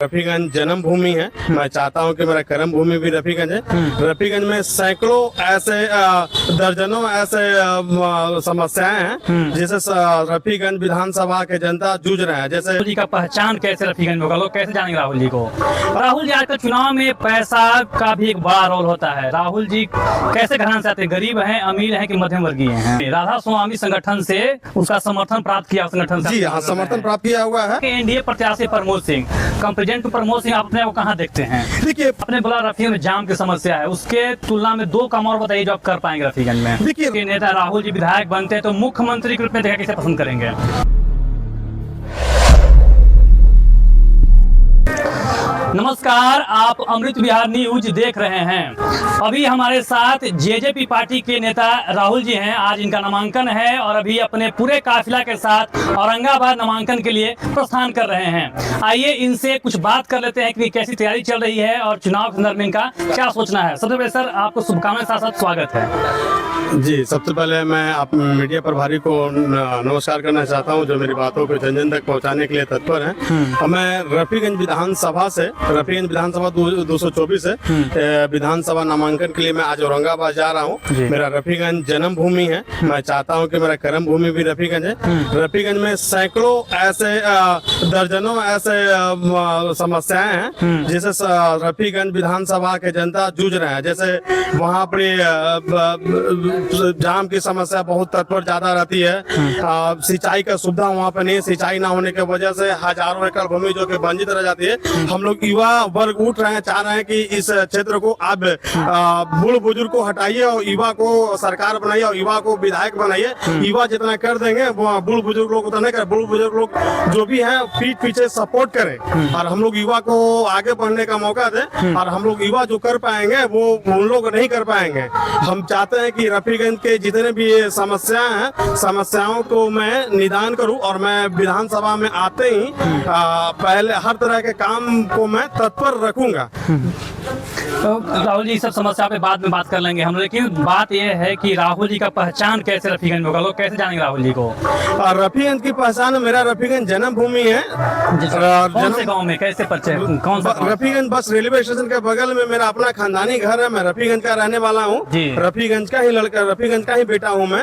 रफीगंज जन्मभूमि है। मैं चाहता हूं कि मेरा कर्म भूमि भी रफीगंज है। रफीगंज में सैकड़ों ऐसे दर्जनों ऐसे समस्याएं हैं जिसे रफीगंज विधानसभा के जनता जूझ रहे हैं। जैसे राहुल जी का पहचान कैसे रफीगंज में होगा, लोग कैसे जानेंगे राहुल जी को? राहुल जी आजकल चुनाव में पैसा का भी एक बड़ा रोल होता है। राहुल जी कैसे घराने से आते हैं, गरीब हैं, अमीर हैं कि मध्यम वर्गीय हैं? राधा स्वामी संगठन से उसका समर्थन प्राप्त किया, संगठन से जी हाँ, समर्थन प्राप्त किया हुआ है। एनडीए प्रत्याशी प्रमोद सिंह, कंप्रेजेंट प्रमोद सिंह, अपने को कहाँ देखते हैं? देखिए, अपने बोला रफीगंज में जाम की समस्या है, उसके तुलना में दो काम और बताइए जो आप कर पाएंगे रफीगंज में। देखिए, नेता राहुल जी विधायक बनते हैं तो मुख्यमंत्री के रूप में देखा कैसे पसंद करेंगे? नमस्कार, आप अमृत विहार न्यूज देख रहे हैं। अभी हमारे साथ जेजेपी पार्टी के नेता राहुल जी हैं। आज इनका नामांकन है और अभी अपने पूरे काफिला के साथ औरंगाबाद नामांकन के लिए प्रस्थान कर रहे हैं। आइए इनसे कुछ बात कर लेते हैं कि कैसी तैयारी चल रही है और चुनाव के संदर्भ में इनका क्या सोचना है। सबसे पहले सर, आपको शुभकामनाएं साथ साथ स्वागत है। जी, सबसे पहले मैं आप मीडिया प्रभारी को नमस्कार करना चाहता हूं जो मेरी बातों को जन जन तक पहुंचाने के लिए तत्पर हैं। मैं रफीगंज विधानसभा से, रफीगंज विधानसभा 224 है, विधानसभा नामांकन के लिए मैं आज औरंगाबाद जा रहा हूं। मेरा रफीगंज जन्मभूमि है। मैं चाहता हूं कि मेरा कर्म भूमि भी रफीगंज है। रफीगंज में सैकड़ों ऐसे दर्जनों ऐसे समस्याएं हैं जिसे रफीगंज विधानसभा के जनता जूझ रहे हैं। जैसे वहाँ पर जाम की समस्या बहुत तत्पर ज्यादा रहती है। सिंचाई का सुविधा वहाँ पे नहीं, सिंचाई ना होने की वजह से हजारों एकड़ भूमि जो कि वंचित रह जाती है। हम लोग युवा वर्ग उठ रहे हैं, चाह रहे हैं कि इस क्षेत्र को आप बूढ़ बुजुर्ग को हटाइए और युवा को सरकार बनाइए और युवा को विधायक बनाइए। युवा जितना कर देंगे वो बूढ़ बुजुर्ग लोग उतना नहीं कर। बूढ़ बुजुर्ग लोग जो भी है पीठ पीछे सपोर्ट करें और हम लोग युवा को आगे बढ़ने का मौका दें। और हम लोग युवा जो कर पाएंगे वो उन लोग नहीं कर पाएंगे। हम चाहते हैं कि रफीगंज के जितने भी समस्याएं हैं, समस्याओं को मैं निदान करूं और मैं विधानसभा में आते ही पहले हर तरह के काम को मैं तत्पर रखूंगा। तो राहुल जी सब समस्या पे बाद में बात कर लेंगे हम, लेकिन बात यह है कि राहुल जी का पहचान कैसे रफीगंज में होगा, लोग कैसे जानेंगे राहुल जी को? रफीगंज की पहचान, मेरा रफीगंज जन्मभूमि है। कौन से गांव में, कैसे परिचय, कौन सा? रफीगंज बस रेलवे स्टेशन के बगल में मेरा अपना खानदानी घर है। मैं रफीगंज का रहने वाला हूँ, रफीगंज का ही लड़का, रफीगंज का ही बेटा हूँ मैं।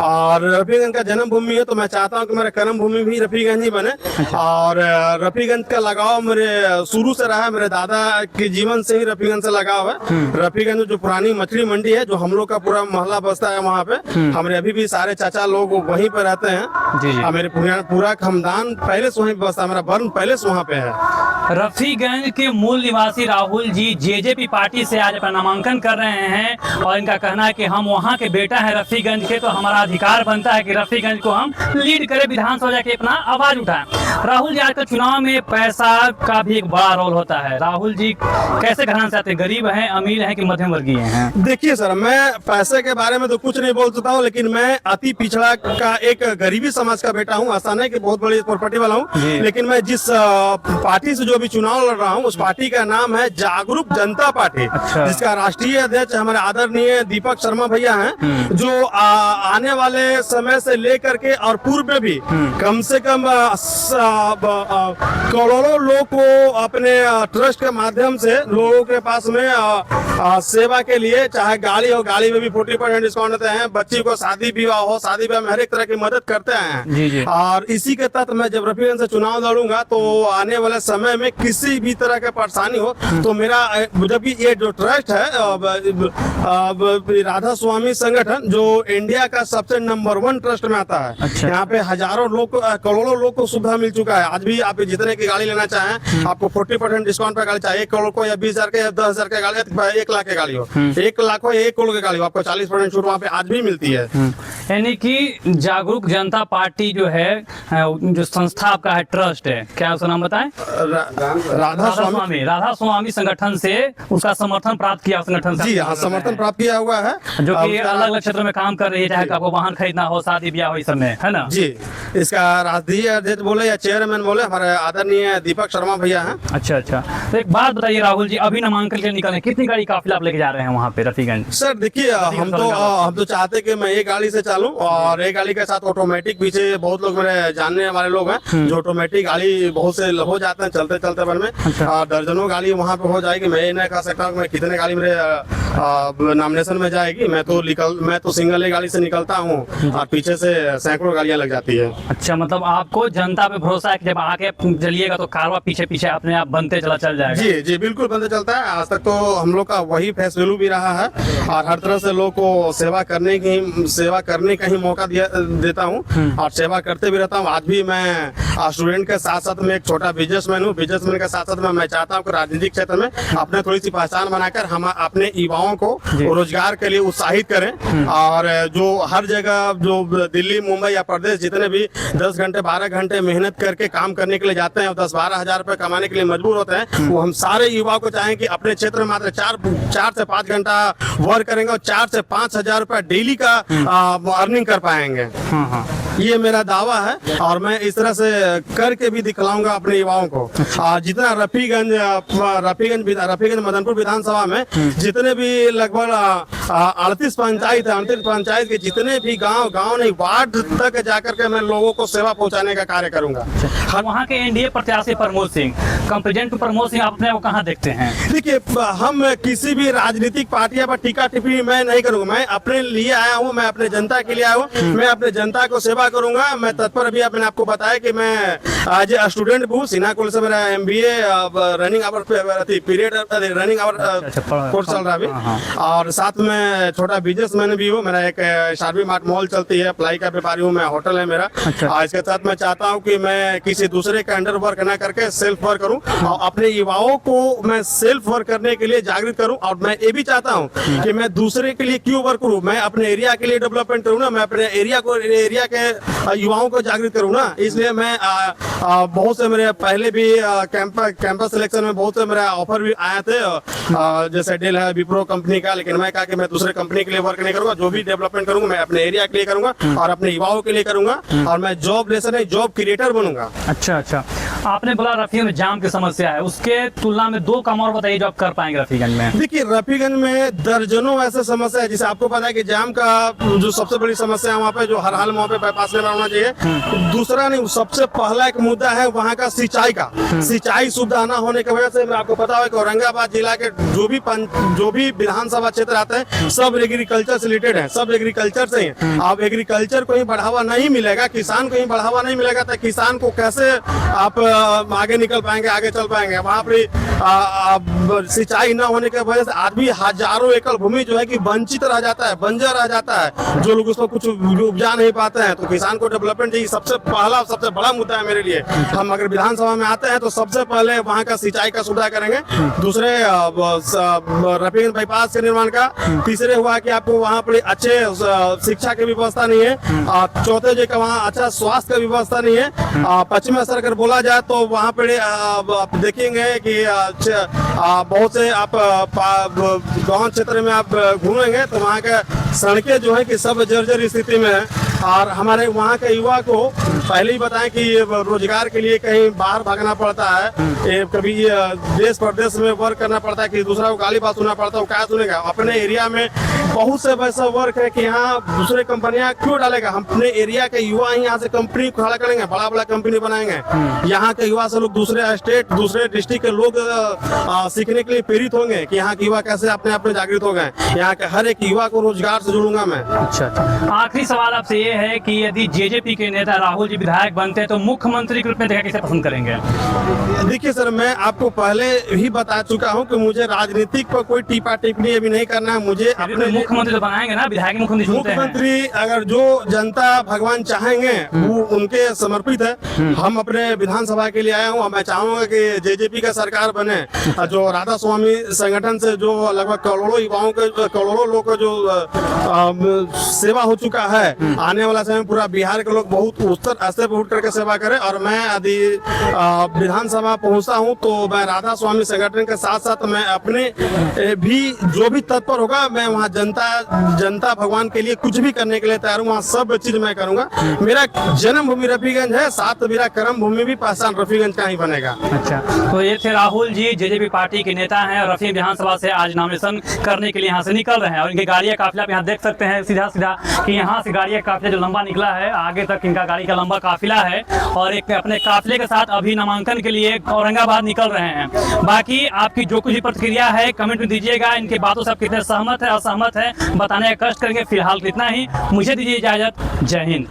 और रफीगंज का जन्मभूमि है तो मैं चाहता हूँ कि मेरा कर्म भूमि भी रफीगंज ही बने। और रफीगंज का लगाव मेरे शुरू से रहा है, मेरे दादा के जीवन से ही रफीगंज से लगाव है। रफीगंज जो पुरानी मछली मंडी है, जो हम लोग का पूरा मोहल्ला बसता है, वहाँ पे हमारे अभी भी सारे चाचा लोग वहीं पे रहते हैं। मेरे पूरा खानदान पहले से वहीं बसता है, मेरा बर्न पहले से वहाँ पे है। रफीगंज के मूल निवासी राहुल जी जेजेपी पार्टी से आज अपना नामांकन कर रहे हैं और इनका कहना है कि हम वहाँ के बेटा हैं रफीगंज के, तो हमारा अधिकार बनता है कि रफीगंज को हम लीड करें, विधानसभा जाके अपना आवाज उठाएं। राहुल जी आजकल चुनाव में पैसा का भी एक बड़ा रोल होता है। राहुल जी कैसे घराने से आते हैं, गरीब हैं, अमीर हैं कि मध्यम वर्गीय हैं? देखिए सर, मैं पैसे के बारे में तो कुछ नहीं बोल सकता हूँ, लेकिन मैं अति पिछड़ा का एक गरीबी समाज का बेटा हूँ। ऐसा नहीं कि बहुत बड़ी प्रॉपर्टी वाला हूँ, लेकिन मैं जिस पार्टी से जो भी चुनाव लड़ रहा हूँ उस पार्टी का नाम है जागरूक जनता पार्टी। जिसका राष्ट्रीय अध्यक्ष हमारे आदरणीय दीपक शर्मा भैया हैं, जो आने वाले समय से लेकर के और पूर्व में भी कम से कम करोड़ों लोग को अपने ट्रस्ट के माध्यम से लोगों के पास में सेवा के लिए, चाहे गाड़ी हो, गाड़ी में भी 40% डिस्काउंट देते हैं। बच्ची को शादी विवाह हो, शादी विवाह में हर एक तरह की मदद करते हैं। और इसी के तहत मैं जब रफीगंज से चुनाव लड़ूंगा तो आने वाले समय में किसी भी तरह की परेशानी हो तो मेरा, जबकि ये जो ट्रस्ट है राधा स्वामी संगठन, जो इंडिया का सबसे नंबर 1 ट्रस्ट में आता है। यहाँ पे हजारों लोग, करोड़ों लोग को सुविधा मिल चुका है। आज भी आप जितने की गाड़ी लेना चाहें, आपको 40% डिस्काउंट पे गाड़ी चाहिए। 1 करोड़ को या 20,000 के या 10,000 के गाड़ी, 1 लाख की गाड़ी हो, 1 लाख हो या 1 करोड़ की गाड़ी हो, आपको 40% छूट वहाँ पे आज भी मिलती है। यानी कि जागरूक जनता पार्टी जो है, जो संस्था आपका है, ट्रस्ट है, क्या उसका नाम बताएं? राधा स्वामी संगठन से उसका समर्थन प्राप्त किया, संगठन से? जी हाँ, समर्थन प्राप्त किया हुआ है, जो कि अलग अलग क्षेत्रों में काम कर रही है, चाहे आपको वाहन खरीदना हो, शादी ब्याह हो, इस सब में, है ना? जी, इसका राष्ट्रीय अध्यक्ष बोले या चेयरमैन बोले हमारे आदरणीय दीपक शर्मा भैया हैं। अच्छा अच्छा, तो एक बात बताइए राहुल जी, अभी नामांकन के लिए निकले, कितनी गाड़ी काफिला आप लेके जा रहे हैं वहाँ पे रफीगंज? सर देखिए, हम तो चाहते कि मैं एक गाड़ी से चलूं और एक गाड़ी के साथ ऑटोमेटिक, पीछे बहुत लोग मेरे जानने वाले लोग हैं जो ऑटोमेटिक गाड़ी बहुत से हो जाते हैं चलते चलते भर में। अच्छा। दर्जनों गाड़ी वहाँ पे हो जाएगी। मैं ये नहीं कह सकता मैं कितने गाड़ी मेरे नॉमिनेशन में जाएगी। मैं तो सिंगल एक गाड़ी से निकलता हूँ और पीछे से सैकड़ों गाड़ियाँ लग जाती है। अच्छा, मतलब आपको जनता पे भरोसा है कि जब आके चलिएगा तो कारवा पीछे पीछे अपने आप बनते चल जाएगा? जी जी बिल्कुल बनते चलता है। आज तक तो हम लोग का वही फेस वैल्यू भी रहा है और हर तरह से लोग को सेवा करने का ही मौका देता हूँ और सेवा करते भी रहता हूँ। आज भी मैं स्टूडेंट के साथ साथ में एक छोटा बिजनेसमैन हूँ। बिजनेसमैन के साथ साथ में मैं चाहता हूँ कि राजनीतिक क्षेत्र में अपने थोड़ी सी पहचान बनाकर हम अपने युवाओं को रोजगार के लिए उत्साहित करें और जो हर जगह जो दिल्ली मुंबई या प्रदेश जितने भी 10 घंटे 12 घंटे मेहनत करके काम करने के लिए जाते हैं और 10-12 हजार रुपए कमाने के लिए मजबूर होते हैं, वो हम सारे युवाओं को चाहें कि अपने क्षेत्र में मात्र 4 से 5 घंटा वर्क करेंगे और 4 से 5 हजार रुपए डेली का अर्निंग कर पाएंगे। ये मेरा दावा है और मैं इस तरह से करके भी दिखलाऊंगा अपने युवाओं को। जितना रफीगंज मदनपुर विधानसभा में जितने भी लगभग 38 पंचायत है, 38 पंचायत के जितने भी गांव नहीं वार्ड तक जाकर के मैं लोगों को सेवा पहुंचाने का कार्य करूंगा। वहाँ के एनडीए प्रत्याशी प्रमोद सिंह, कंप्रेजेंट प्रमोद सिंह, अपने को कहाँ देखते हैं? देखिए, हम किसी भी राजनीतिक पार्टियां पर टीका टिप्पणी मैं नहीं करूंगा। मैं अपने लिए आया हूं, मैं अपने जनता के लिए आया हूं, मैं अपने जनता को सेवा करूंगा। मैं तत्पर अभी मैंने आपको बताया कि मैं आज स्टूडेंट हूँ। सिन्हा कॉलेज से मेरा MBA running hour period running hour course चल रहा है अभी और साथ में छोटा बिजनेसमैन भी हूँ। मेरा एक शारवी मार्ट मॉल चलती है, प्लाई का व्यापारी हूँ मैं, होटल है मेरा। इसके साथ मैं चाहता हूँ कि मैं किसी दूसरे के अंडर वर्क न करके सेल्फ वर्क करूँ और अपने युवाओं को मैं सेल्फ वर्क करने के लिए जागृत करूँ। और मैं ये भी चाहता हूँ कि मैं दूसरे के लिए क्यों वर्क करूँ, मैं अपने एरिया के लिए डेवलपमेंट करूँ ना, मैं अपने एरिया के युवाओं को जागृत करूँ ना। इसलिए मैं बहुत से मेरे पहले भी कैंपस सिलेक्शन में बहुत से मेरे ऑफर भी आए थे, जैसे डेल है, विप्रो कंपनी का, लेकिन मैं कहा कि मैं दूसरे कंपनी के लिए वर्क नहीं करूंगा। जो भी डेवलपमेंट करूंगा मैं अपने एरिया के लिए करूंगा और अपने युवाओं के लिए करूंगा और मैं जॉब लेसर नहीं जॉब क्रिएटर बनूंगा। अच्छा, आपने बोला रफीगंज में जाम की समस्या है, उसके तुलना में 2 काम और बताइए जो आप कर पाएंगे रफीगंज में। देखिए, रफीगंज में दर्जनों ऐसे समस्या है जिसे आपको पता है कि जाम का जो सबसे बड़ी समस्या है वहाँ पे, जो हर हाल में वहाँ पे बाईपास लेना होना चाहिए। दूसरा नहीं, सबसे पहला एक मुद्दा है वहाँ का सिंचाई का। सिंचाई सुविधा न होने की वजह से आपको पता है कि औरंगाबाद जिला के जो भी विधानसभा क्षेत्र आते हैं सब एग्रीकल्चर से रिलेटेड है, सब एग्रीकल्चर से ही। अब एग्रीकल्चर को ही बढ़ावा नहीं मिलेगा, किसान को ही बढ़ावा नहीं मिलेगा तो किसान को कैसे आप आगे निकल पाएंगे, आगे चल पाएंगे। वहाँ पर सिंचाई न होने की वजह से आदमी हजारों एकड़ भूमि जो है कि वंचित रह जाता है, बंजर रह जाता है, जो लोग उसको कुछ उपजा नहीं पाते हैं। तो किसान को डेवलपमेंट चाहिए, सबसे बड़ा मुद्दा है मेरे लिए। हम अगर विधानसभा में आते हैं तो सबसे पहले वहाँ का सिंचाई का सुविधा करेंगे। दूसरे रफीगंज बाईपास के निर्माण का। तीसरे हुआ कि आपको वहाँ पर अच्छे शिक्षा की व्यवस्था नहीं है। चौथे जो वहाँ अच्छा स्वास्थ्य की व्यवस्था नहीं है। पश्चिमी सर अगर बोला जाए तो वहाँ पे आप देखेंगे कि बहुत से आप गांव क्षेत्र में आप घूमेंगे तो वहाँ के सड़कें जो है कि सब जर्जर स्थिति में है। और हमारे वहाँ के युवा को पहले ही बताएं कि रोजगार के लिए कहीं बाहर भागना पड़ता है, कभी देश प्रदेश में वर्क करना पड़ता है, कि दूसरा को गाली बात सुनना पड़ता है। वो क्या सुनेगा? अपने एरिया में बहुत से वैसा वर्क है कि यहाँ दूसरे कंपनियां क्यों डालेगा? हम अपने एरिया के युवा ही यहाँ से कंपनी खड़ा करेंगे, बड़ा बड़ा कंपनी बनाएंगे। यहाँ के युवा से लोग दूसरे स्टेट दूसरे डिस्ट्रिक्ट के लोग सीखने के लिए प्रेरित होंगे कि यहाँ के युवा कैसे अपने आप में जागृत हो गए। यहाँ के हर एक युवा को रोजगार से जोड़ूंगा मैं। अच्छा, आखिरी सवाल आपसे ये है कि यदि जेजेपी के नेता राहुल जी विधायक बनते हैं तो मुख्यमंत्री के रूप में कैसे पसंद करेंगे? देखिए सर, मैं आपको पहले ही बता चुका हूँ कि मुझे राजनीतिक पर कोई टीपा टिप्पणी अभी नहीं करना है। मुझे अपने मुख्यमंत्री तो बनाएंगे ना, विधायक मुख्यमंत्री अगर जो जनता भगवान चाहेंगे वो उनके समर्पित है। हम अपने विधानसभा के लिए आया हूँ। मैं चाहूंगा कि जेजेपी का सरकार बने, जो राधा स्वामी संगठन से जो लगभग करोड़ों युवाओं के, करोड़ों लोगों का जो सेवा हो चुका है। आने वाला समय पूरा बिहार के लोग बहुत रास्ते पर उठ करके सेवा करें। और मैं यदि विधानसभा पहुंचता हूं तो मैं राधा स्वामी संगठन के साथ साथ मैं अपने भी जो भी तत्पर होगा मैं वहां जनता भगवान के लिए कुछ भी करने के लिए तैयार हूँ। वहाँ सब चीज मैं करूंगा। मेरा जन्मभूमि रफीगंज है, साथ मेरा कर्म भूमि भी पहचान रफीगंज का ही बनेगा। अच्छा, तो ये थे राहुल जी, जेजेपी पार्टी के नेता हैं और रफीगंज विधानसभा से आज नॉमिनेशन करने के लिए यहाँ से निकल रहे हैं। और इनके गाड़ी का काफिला आप यहाँ देख सकते हैं सीधा सीधा कि यहाँ से गाड़ी का काफिला जो लंबा निकला है, आगे तक इनका गाड़ी का लंबा काफिला है और एक अपने काफिले के साथ अभी नामांकन के लिए औरंगाबाद निकल रहे हैं। बाकी आपकी जो कुछ भी प्रतिक्रिया है कमेंट में दीजिएगा। इनकी बातों से आप कितने सहमत है असहमत है बताने का कष्ट करेंगे। फिलहाल इतना ही, मुझे दीजिए इजाजत। जय हिंद।